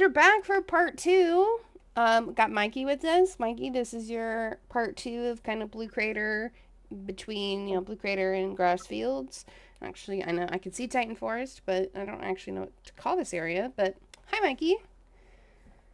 And we're back for part two. Got Mikey with us. Mikey, this is your part two of kind of Blue Crater between, Blue Crater and grass fields. Actually, I know I can see Titan Forest, but I don't actually know what to call this area. But hi, Mikey.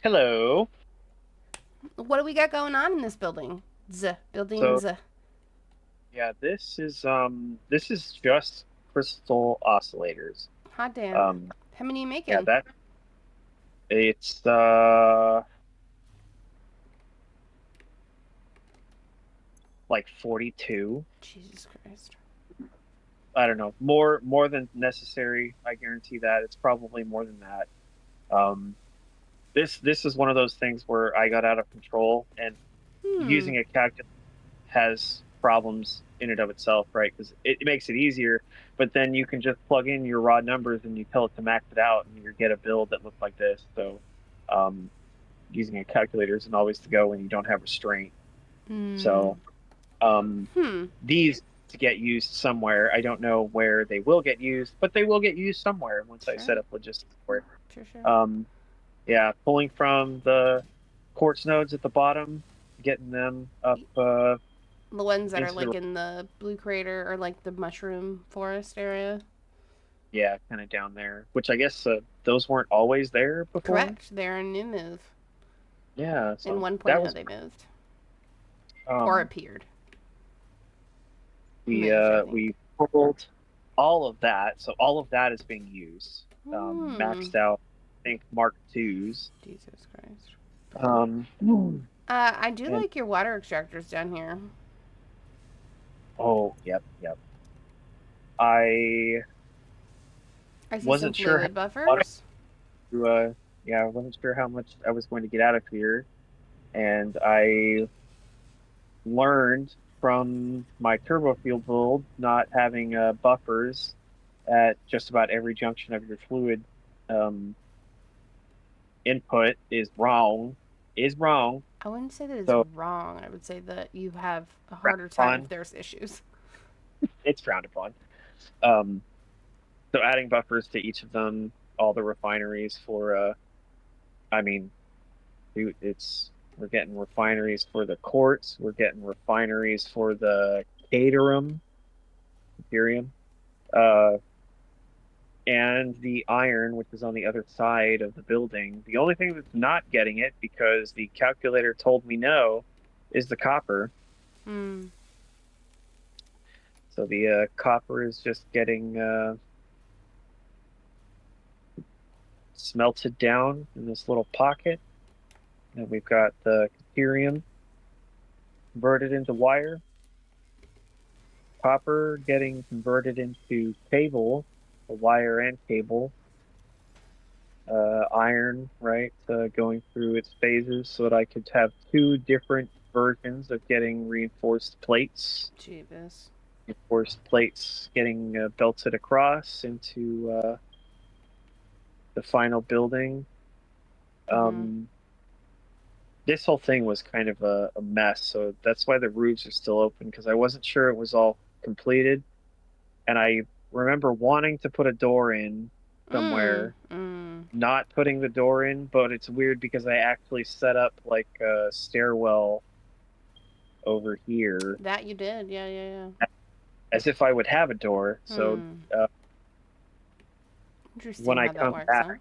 Hello. What do we got going on in this building? So Buildings. yeah, this is just crystal oscillators. Hot damn. Um How many are you yeah, making? that it's like 42. Jesus Christ. I don't know. More than necessary. I guarantee that. It's probably more than that. Um this is one of those things where I got out of control, and Hmm. using a calculator has problems in and of itself, right? Because it makes it easier, but then you can just plug in your raw numbers and you tell it to max it out, and you get a build that looks like this. So, um, using a calculator isn't always to go when you don't have restraint. Hmm. So, um, Hmm. these to get used somewhere. I don't know where they will get used, but they will get used somewhere once I Sure. set up logistics for it. Sure. Sure. Um, yeah, pulling from the quartz nodes at the bottom, getting them up The ones that are into like the in the blue crater or like the mushroom forest area. yeah, kind of down there, which I guess those weren't always there before. Correct. They're a new move. Yeah, In so that 1.0, was they moved or um appeared. we Moved, I uh think. we pulled all of that, so all of that is being used. Hmm. Maxed out, I think Mark twos. Jesus Christ. Hmm. I do And like your water extractors down here. oh, yep. I I see some wasn't sure how fluid much buffers. to, yeah, I wasn't sure how much I was going to get out of here, and I learned from my turbo fuel build not having buffers at just about every junction of your fluid um, input is wrong. I wouldn't say that it's So wrong. I would say that you have a frowned harder time if upon. there's issues. It's frowned upon. Um, so adding buffers to each of them, all the refineries for I mean, dude, it's we're getting refineries for the quartz, we're getting refineries for the Caterham, Imperium. Uh, and the iron, which is on the other side of the building. The only thing that's not getting it, because the calculator told me no, is the copper. Hmm. So the copper is just getting smelted down in this little pocket. And we've got the deuterium converted into wire, copper getting converted into cable, the wire and cable, iron, right, going through its phases so that I could have two different versions of getting reinforced plates. Jeebus. Reinforced plates getting belted across into the final building. Mm-hmm. Um, this whole thing was kind of a mess, so that's why the roofs are still open because I wasn't sure it was all completed, and I remember wanting to put a door in Mm. somewhere, Mm. not putting the door in, but it's weird because I actually set up like a stairwell over here That you did. Yeah, yeah, as if I would have a door. yeah. So Hmm. uh, when Interesting I how that come works, back, huh?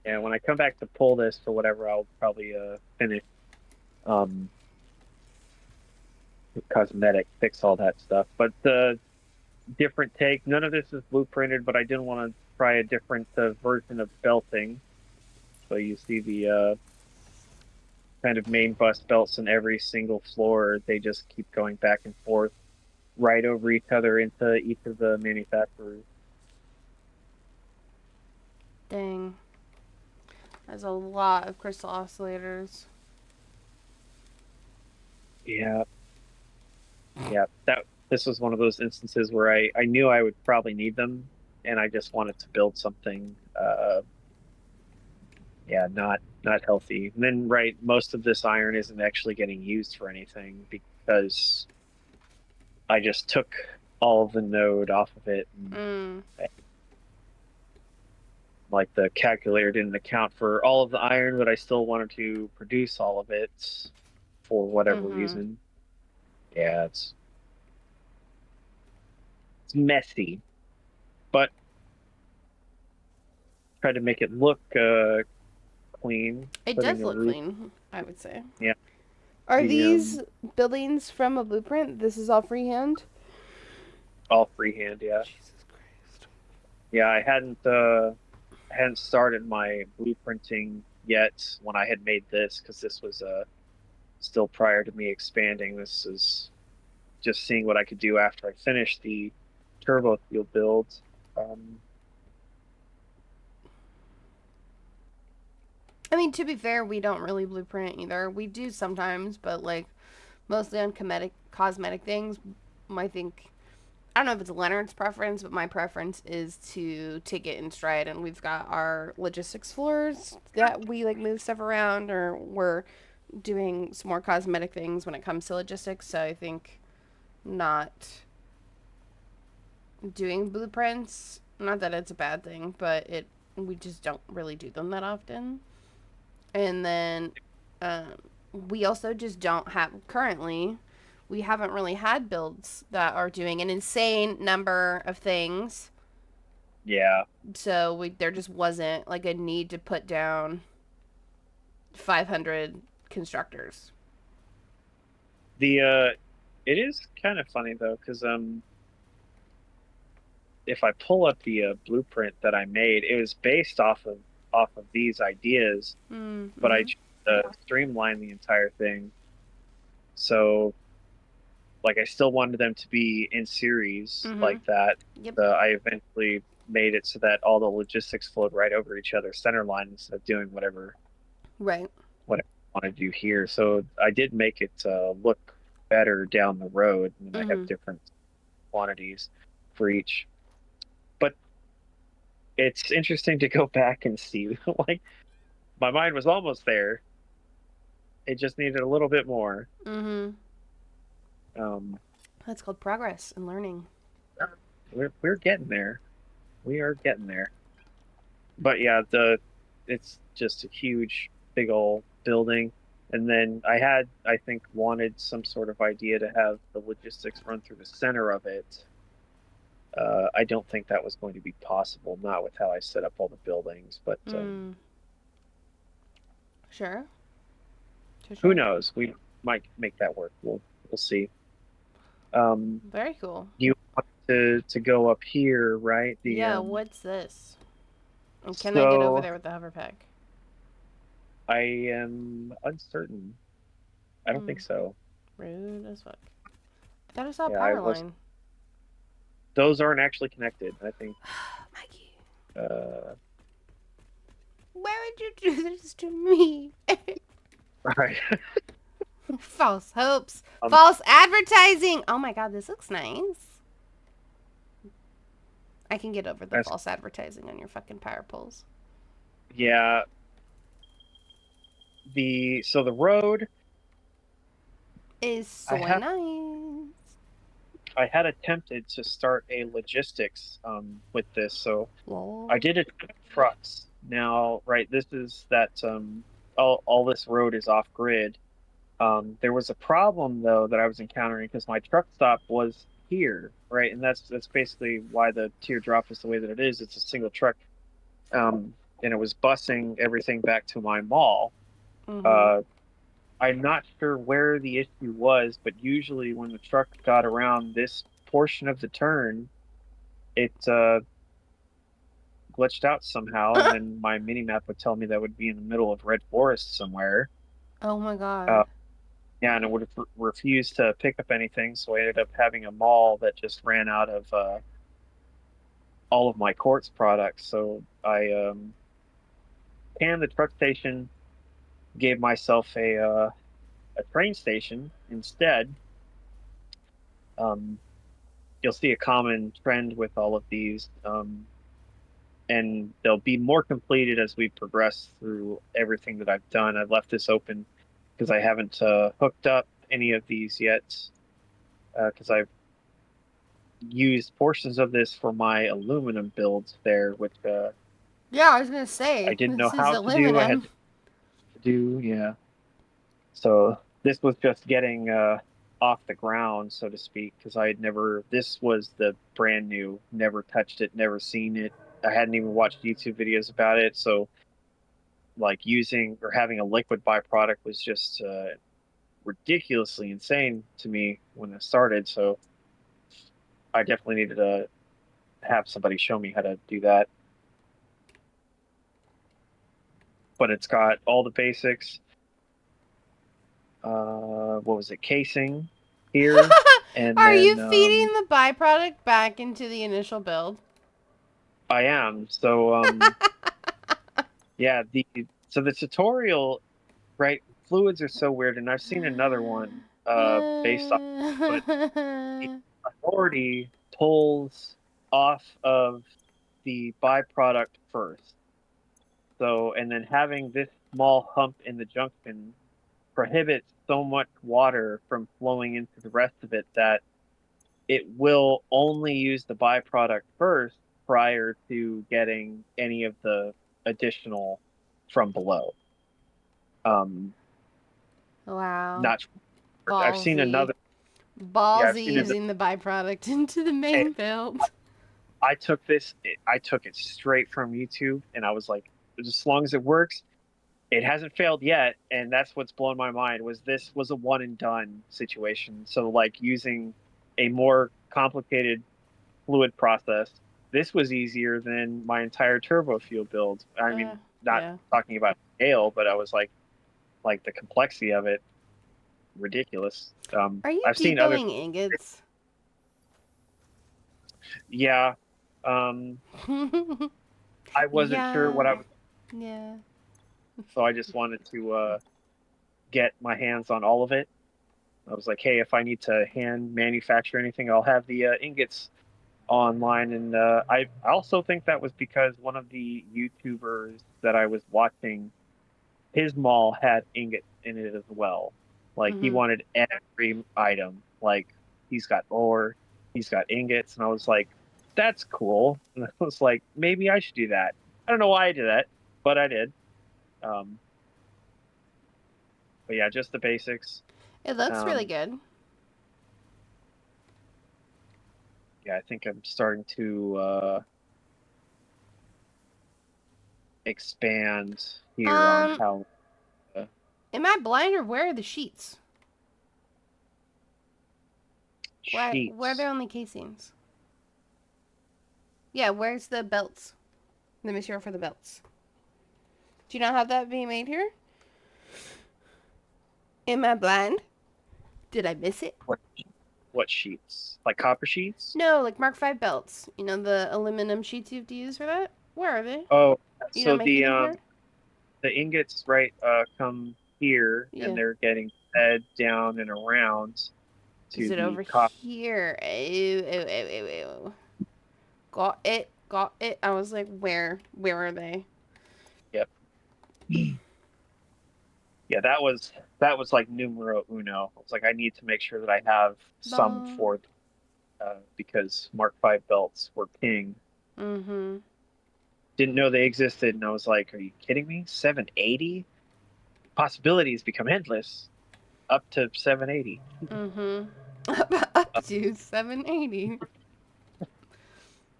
yeah, when I come back to pull this for whatever, I'll probably finish um cosmetic, fix all that stuff. But the different take, none of this is blueprinted, but I didn't want to try a different version of belting. So you see the kind of main bus belts in every single floor. They just keep going back and forth right over each other into each of the manufacturers. Dang. There's a lot of crystal oscillators. Yeah, yeah. That this was one of those instances where I knew I would probably need them, and I just wanted to build something. Yeah, not healthy. And then, right, most of this iron isn't actually getting used for anything because I just took all of the node off of it and Mm. like the calculator didn't account for all of the iron, but I still wanted to produce all of it for whatever Mm-hmm. reason. Yeah, it's messy, but try to make it look clean. It Putting does a look roof, clean, I would say. yeah, Are the these buildings from a blueprint? This is all freehand? all freehand, yeah. Jesus Christ. Yeah, I hadn't started my blueprinting yet when I had made this because this was still prior to me expanding. This is just seeing what I could do after I finished the turbo fuel build. Um, I mean, to be fair, we don't really blueprint either. We do sometimes, but like mostly on cosmetic things. I think I don't know if it's Leonard's preference, but my preference is to take it in stride. And we've got our logistics floors that we like move stuff around, or we're doing some more cosmetic things when it comes to logistics. So I think not doing blueprints, not that it's a bad thing, but we just don't really do them that often. And then um, we also just don't have currently. We haven't really had builds that are doing an insane number of things, yeah, so there just wasn't like a need to put down 500 constructors. the it is kind of funny though because if I pull up the blueprint that I made, it was based off of these ideas, but I Mm-hmm. streamlined the entire thing. So like I still wanted them to be in series Mm-hmm. like that. Yep. I eventually made it so that all the logistics flowed right over each other's center line instead of doing Right. whatever I want to do here. So I did make it look better down the road, and I have Mm-hmm. different quantities for each. But it's interesting to go back and see. Like my mind was almost there. It just needed a little bit more. Mm-hmm. Um, That's called progress and learning. we're getting there. We are getting there. But yeah, the it's just a huge, big old building. And then I think, wanted some sort of idea to have the logistics run through the center of it. I don't think that was going to be possible, not with how I set up all the buildings. But Mm. Sure. Sure. who Sure. knows? We might make that work. We'll see. Um, Very cool. you want to go up here, right? The Yeah. What's this? And can I get over so there with the hover pack? I am uncertain. I don't Hmm. think so. Rude as fuck. I thought I saw a Yeah, I power was. line. Those aren't actually connected. I think. Mikey, Uh, why would you do this to me? all right. False hopes. Um, False advertising. Oh my god, this looks nice. I can get over the that's, false advertising on your fucking power poles. yeah. The road. Is I so have. nice. I had attempted to start a logistics with this, so I Lol. did it with trucks. Now, right, this is that all this road is off grid. There was a problem though that I was encountering because my truck stop was here, right, and that's basically why the teardrop is the way that it is. It's a single truck, and it was busing everything back to my mall. Mm-hmm. Uh, I'm not sure where the issue was, but usually when the truck got around this portion of the turn, it glitched out somehow, and then my mini map would tell me that would be in the middle of red forest somewhere. Oh my Uh, god. yeah, and it would have refused to pick up anything, so I ended up having a mall that just ran out of all of my quartz products. So I canned the truck station, gave myself a train station instead. Um, you'll see a common trend with all of these, and they'll be more completed as we progress through everything that I've done. I've left this open because I haven't hooked up any of these yet, because I've used portions of this for my aluminum builds there, which Yeah, I was gonna say I didn't know this is how to do. I had aluminum. to do, yeah. So this was just getting off the ground, so to speak, because I had never. This was the brand new, never touched it, never seen it. I hadn't even watched YouTube videos about it. So like using or having a liquid byproduct was just ridiculously insane to me when I started. So I definitely needed to have somebody show me how to do that. But it's got all the basics. What was it? Casing here, and Are you then feeding the byproduct back into the initial build? I am. So yeah, the tutorial, right? Fluids are so weird, and I've seen another one based off, but the authority pulls off of the byproduct first. So, and then having this small hump in the junction prohibits so much water from flowing into the rest of it that it will only use the byproduct first prior to getting any of the additional from below. Um, Wow. not I've seen Ballsy. another. Yeah, I've Ballsy seen another. using the byproduct into the main build. I took I took it straight from YouTube, and I was like, as long as it works, it hasn't failed yet, and that's what's blown my mind. Was this was a one and done situation? So like using a more complicated fluid process, this was easier than my entire turbo fuel build. I mean, not Yeah. talking about scale, but I was like the complexity of it, ridiculous. Are you I've seen other, depoting ingots? yeah. Um, I wasn't sure what Yeah. I was, Yeah. so I just wanted to get my hands on all of it. I was like, hey, if I need to hand manufacture anything, I'll have the ingots online. And I also think that was because one of the YouTubers that I was watching, his mall had ingots in it as well. Like he Mm-hmm. wanted every item. Like he's got ore, he's got ingots, and I was like, that's cool. And I was like, maybe I should do that. I don't know why I did that, but I did. Um, but yeah, just the basics. It looks really Um, good. yeah, I think I'm starting to expand here on Um, how uh, am I blind or where are the sheets? Where are sheets. there only casings? Yeah, where's the belts? The material for the belts. Do you not have that being made here? Am I blind? Did I miss it? What what sheets? Like copper sheets? No, like Mark V belts. You know the aluminum sheets you have to use for that? Where are they? Oh, You not so making them here? the ingots, right, come here and Yeah. they're getting fed down and around Is to it the over copper. here? Ew. Got it. Got it. I was like, where? Where are they? Yep. Yeah, that was like numero uno. I was like, I need to make sure that I have some Bum. for because Mark V belts were king. Mm-hmm. Didn't know they existed, and I was like, are you kidding me? 780? Possibilities become endless. Up to 780. Mm-hmm. Up to 780.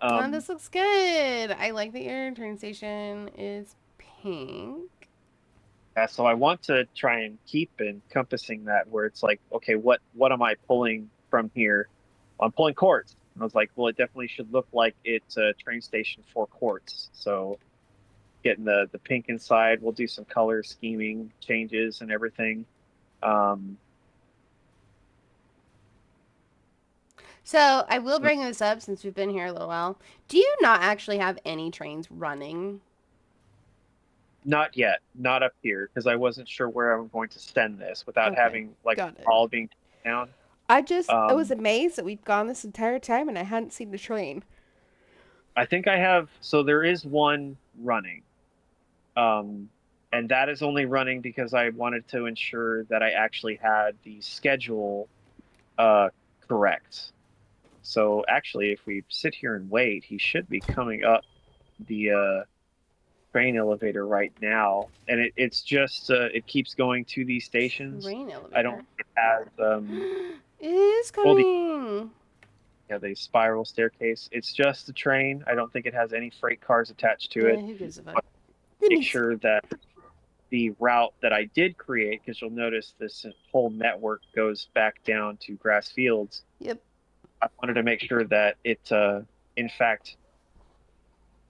Oh, Um, this looks good. I like that your train station is pink. so I want to try and keep encompassing that where it's like, okay, what am I pulling from here? Well, I'm pulling quartz. And I was like, well, it definitely should look like it's a train station for quartz. So getting the pink inside, we'll do some color scheming changes and everything. Um, So I will bring this up since we've been here a little while. Do you not actually have any trains running? Not yet, not up here, because I wasn't sure where I'm going to send this without Okay, having like got it. all being down. I was Um, amazed that we'd gone this entire time and I hadn't seen the train. I think I have, so there is one running. Um, and that is only running because I wanted to ensure that I actually had the schedule uh, correct. So actually, if we sit here and wait, he should be coming up the train elevator right now, and it's just it keeps going to these stations. Train I don't elevator. think it has It is well coming. the spiral staircase. It's just a train. I don't think it has any freight cars attached to Yeah, it. who gives a fuck? But It make needs. sure that the route that I did create, because you'll notice this whole network goes back down to grass fields. Yep. I wanted to make sure that it, in fact,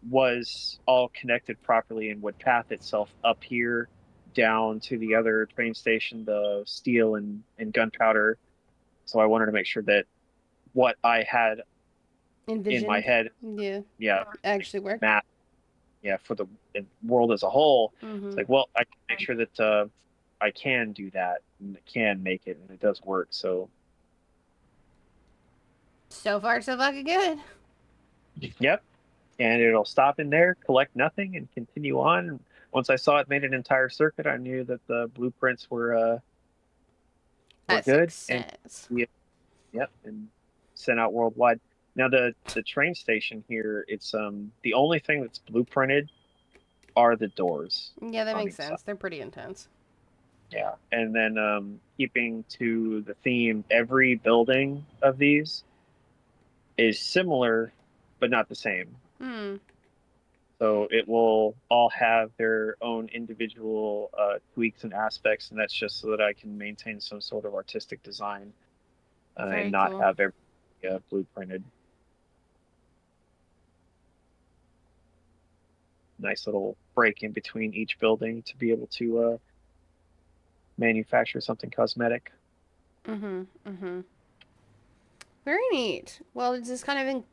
was all connected properly and would path itself up here down to the other train station, the steel and gunpowder. So I wanted to make sure that what I had in my Envisioned. head, Yeah. yeah, Actually worked. map, yeah, for the world as a whole. It's Mm-hmm. like, well, I can make sure that I can do that and can make it, and it does work. So, So far, so fucking good. yep, and it'll stop in there, collect nothing, and continue on. Once I saw it made an entire circuit, I knew that the blueprints were A good, and success. yeah, yep, and sent out worldwide. Now the train station here, it's the only thing that's blueprinted are the doors Yeah, that on makes each side. sense. They're pretty intense. Yeah, and then keeping to the theme, every building of these is similar, but not the same. Hmm. So it will all have their own individual tweaks and aspects, and that's just so that I can maintain some sort of artistic design and Very not cool. have everything blueprinted. Nice little break in between each building to be able to manufacture something cosmetic. Mm-hmm. Mm-hmm. Very neat. Well, does this kind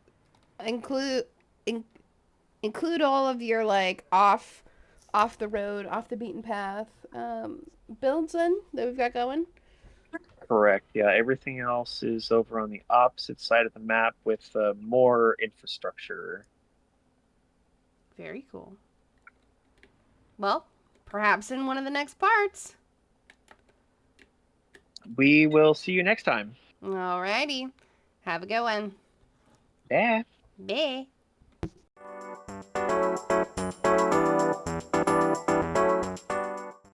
of include in- include all of your like off the road, off the beaten path builds then that we've got going? Correct. Yeah, everything else is over on the opposite side of the map with more infrastructure. Very cool. Well, perhaps in one of the next parts. We will see you next time. Alrighty. Have a good one. Yeah. Bye.